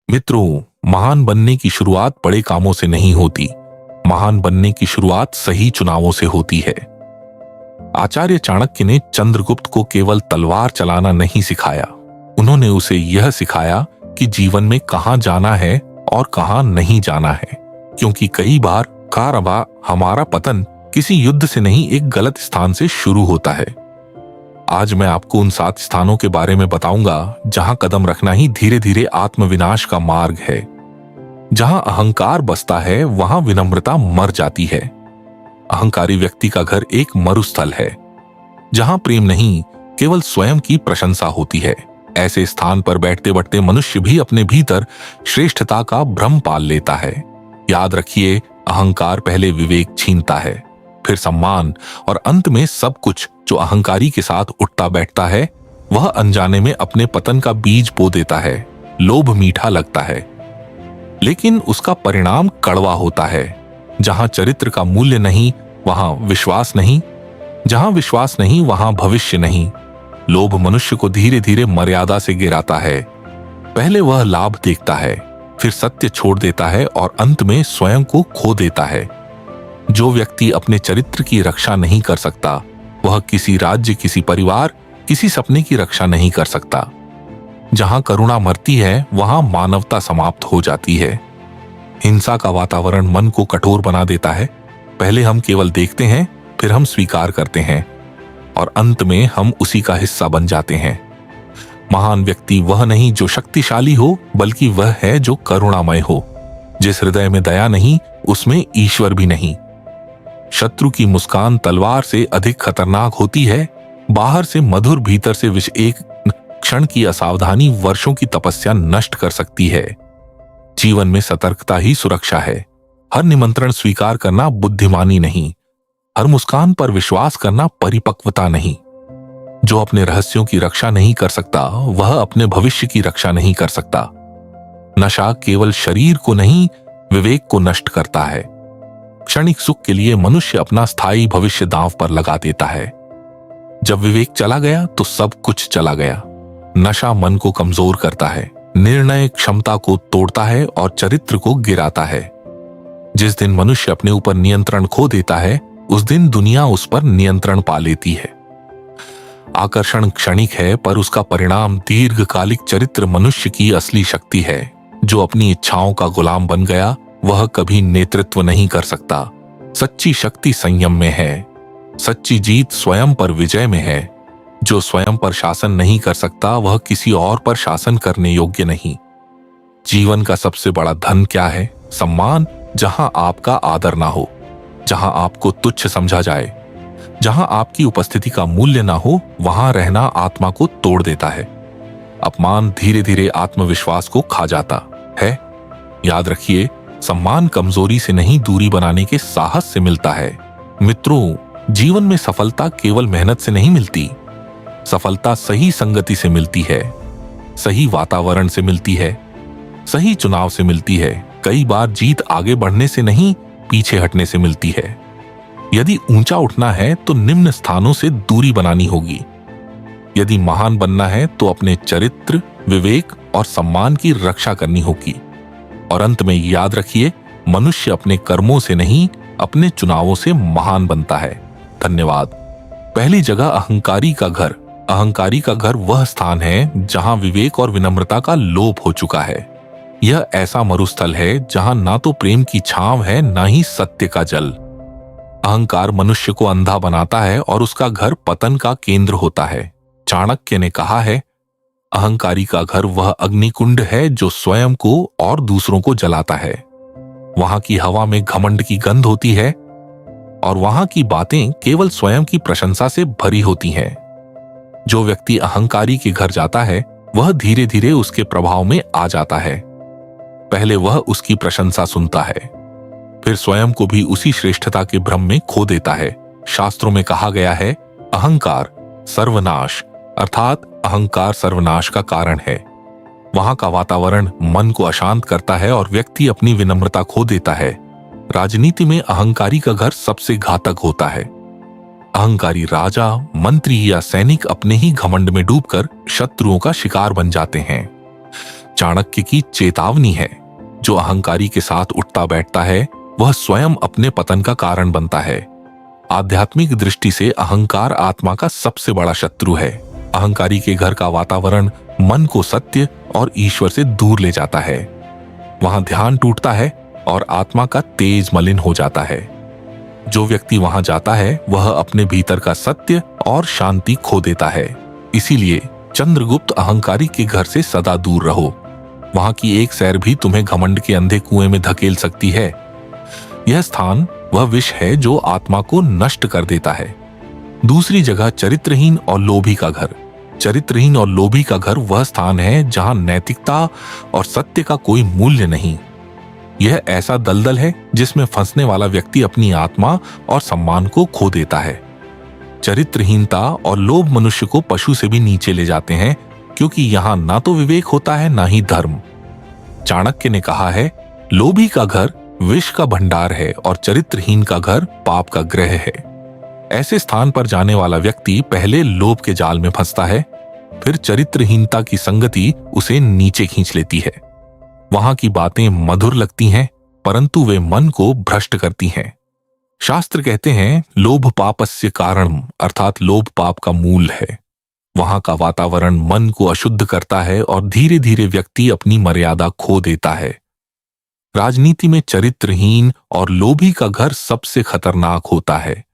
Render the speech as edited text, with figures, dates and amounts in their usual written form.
मित्रों, महान बनने की शुरुआत बड़े कामों से नहीं होती। महान बनने की शुरुआत सही चुनावों से होती है। आचार्य चाणक्य ने चंद्रगुप्त को केवल तलवार चलाना नहीं सिखाया, उन्होंने उसे यह सिखाया कि जीवन में कहां जाना है और कहां नहीं जाना है। क्योंकि कई बार हमारा पतन किसी युद्ध से नहीं, एक गलत स्थान से शुरू होता है। आज मैं आपको उन 7 स्थानों के बारे में बताऊंगा जहां कदम रखना ही धीरे धीरे आत्मविनाश का मार्ग है। जहां अहंकार बसता है वहां विनम्रता मर जाती है। अहंकारी व्यक्ति का घर एक मरुस्थल है जहां प्रेम नहीं, केवल स्वयं की प्रशंसा होती है। ऐसे स्थान पर बैठते बैठते मनुष्य भी अपने भीतर श्रेष्ठता का भ्रम पाल लेता है। याद रखिए, अहंकार पहले विवेक छीनता है, फिर सम्मान और अंत में सब कुछ। जो अहंकारी के साथ उठता बैठता है वह अनजाने में अपने पतन का बीज बो देता है। लोभ मीठा लगता है लेकिन उसका परिणाम कड़वा होता है। जहां चरित्र का मूल्य नहीं वहां विश्वास नहीं, जहां विश्वास नहीं वहां भविष्य नहीं। लोभ मनुष्य को धीरे धीरे मर्यादा से गिराता है। पहले वह लाभ देखता है, फिर सत्य छोड़ देता है और अंत में स्वयं को खो देता है। जो व्यक्ति अपने चरित्र की रक्षा नहीं कर सकता वह किसी राज्य, किसी परिवार, किसी सपने की रक्षा नहीं कर सकता। जहां करुणा मरती है वहां मानवता समाप्त हो जाती है। हिंसा का वातावरण मन को कठोर बना देता है। पहले हम केवल देखते हैं, फिर हम स्वीकार करते हैं और अंत में हम उसी का हिस्सा बन जाते हैं। महान व्यक्ति वह नहीं जो शक्तिशाली हो, बल्कि वह है जो करुणामय हो। जिस हृदय में दया नहीं उसमें ईश्वर भी नहीं। शत्रु की मुस्कान तलवार से अधिक खतरनाक होती है। बाहर से मधुर, भीतर से विष। एक क्षण की असावधानी वर्षों की तपस्या नष्ट कर सकती है। जीवन में सतर्कता ही सुरक्षा है। हर निमंत्रण स्वीकार करना बुद्धिमानी नहीं, हर मुस्कान पर विश्वास करना परिपक्वता नहीं। जो अपने रहस्यों की रक्षा नहीं कर सकता वह अपने भविष्य की रक्षा नहीं कर सकता। नशा केवल शरीर को नहीं, विवेक को नष्ट करता है। क्षणिक सुख के लिए मनुष्य अपना स्थायी भविष्य दांव पर लगा देता है। जब विवेक चला गया तो सब कुछ चला गया। नशा मन को कमजोर करता है, निर्णय क्षमता को तोड़ता है और चरित्र को गिराता है। जिस दिन मनुष्य अपने ऊपर नियंत्रण खो देता है उस दिन दुनिया उस पर नियंत्रण पा लेती है। आकर्षण क्षणिक है पर उसका परिणाम दीर्घकालिक। चरित्र मनुष्य की असली शक्ति है। जो अपनी इच्छाओं का गुलाम बन गया वह कभी नेतृत्व नहीं कर सकता। सच्ची शक्ति संयम में है। सच्ची जीत स्वयं पर विजय में है। जो स्वयं पर शासन नहीं कर सकता वह किसी और पर शासन करने योग्य नहीं। जीवन का सबसे बड़ा धन क्या है? सम्मान। जहां आपका आदर ना हो, जहां आपको तुच्छ समझा जाए, जहां आपकी उपस्थिति का मूल्य ना हो, वहां रहना आत्मा को तोड़ देता है। अपमान धीरे धीरे आत्मविश्वास को खा जाता है। याद रखिए, सम्मान कमजोरी से नहीं, दूरी बनाने के साहस से मिलता है। मित्रों, जीवन में सफलता केवल मेहनत से नहीं मिलती। सफलता सही संगति से मिलती है, सही वातावरण से मिलती है, सही चुनाव से मिलती है। कई बार जीत आगे बढ़ने से नहीं, पीछे हटने से मिलती है। यदि ऊंचा उठना है तो निम्न स्थानों से दूरी बनानी होगी। यदि महान बनना है तो अपने चरित्र, विवेक और सम्मान की रक्षा करनी होगी। और अंत में याद रखिए, मनुष्य अपने कर्मों से नहीं, अपने चुनावों से महान बनता है। धन्यवाद। पहली जगह, अहंकारी का घर। अहंकारी का घर वह स्थान है जहां विवेक और विनम्रता का लोप हो चुका है। यह ऐसा मरुस्थल है जहां ना तो प्रेम की छांव है, ना ही सत्य का जल। अहंकार मनुष्य को अंधा बनाता है और उसका घर पतन का केंद्र होता है। चाणक्य ने कहा है, अहंकारी का घर वह अग्निकुंड है जो स्वयं को और दूसरों को जलाता है। वहां की हवा में घमंड की गंध होती है और वहां की बातें केवल स्वयं की प्रशंसा से भरी होती हैं। जो व्यक्ति अहंकारी के घर जाता है वह धीरे धीरे उसके प्रभाव में आ जाता है। पहले वह उसकी प्रशंसा सुनता है, फिर स्वयं को भी उसी श्रेष्ठता के भ्रम में खो देता है। शास्त्रों में कहा गया है, अहंकार सर्वनाश, अर्थात अहंकार सर्वनाश का कारण है। वहां का वातावरण मन को अशांत करता है और व्यक्ति अपनी विनम्रता खो देता है। राजनीति में अहंकारी का घर सबसे घातक होता है। अहंकारी राजा, मंत्री या सैनिक अपने ही घमंड में डूबकर शत्रुओं का शिकार बन जाते हैं। चाणक्य की चेतावनी है। जो अहंकारी के साथ उठता बैठता है वह स्वयं अपने पतन का कारण बनता है। आध्यात्मिक दृष्टि से अहंकार आत्मा का सबसे बड़ा शत्रु है। अहंकारी के घर का वातावरण मन को सत्य और ईश्वर से दूर ले जाता है। वहां ध्यान टूटता है और आत्मा का तेज मलिन हो जाता है। जो व्यक्ति वहां जाता है वह अपने भीतर का सत्य और शांति खो देता है। इसीलिए चंद्रगुप्त अहंकारी के घर से सदा दूर रहो। वहां की एक सैर भी तुम्हें घमंड के अंधे कुएं में धकेल सकती है। यह स्थान वह विष है जो आत्मा को नष्ट कर देता है। दूसरी जगह चरित्रहीन और लोभी का घर। चरित्रहीन और लोभी का घर वह स्थान है जहां नैतिकता और सत्य का कोई मूल्य नहीं। यह ऐसा दलदल है जिसमें फंसने वाला व्यक्ति अपनी आत्मा और सम्मान को खो देता है। चरित्रहीनता और लोभ मनुष्य को पशु से भी नीचे ले जाते हैं, क्योंकि यहां ना तो विवेक होता है ना ही धर्म। चाणक्य ने कहा है, लोभी का घर विष का भंडार है और चरित्रहीन का घर पाप का गृह है। ऐसे स्थान पर जाने वाला व्यक्ति पहले लोभ के जाल में फंसता है, फिर चरित्रहीनता की संगति उसे नीचे खींच लेती है। वहां की बातें मधुर लगती हैं, परंतु वे मन को भ्रष्ट करती हैं। शास्त्र कहते हैं, लोभ पापस्य कारणम, अर्थात लोभ पाप का मूल है। वहां का वातावरण मन को अशुद्ध करता है और धीरे धीरे व्यक्ति अपनी मर्यादा खो देता है। राजनीति में चरित्रहीन और लोभी का घर सबसे खतरनाक होता है।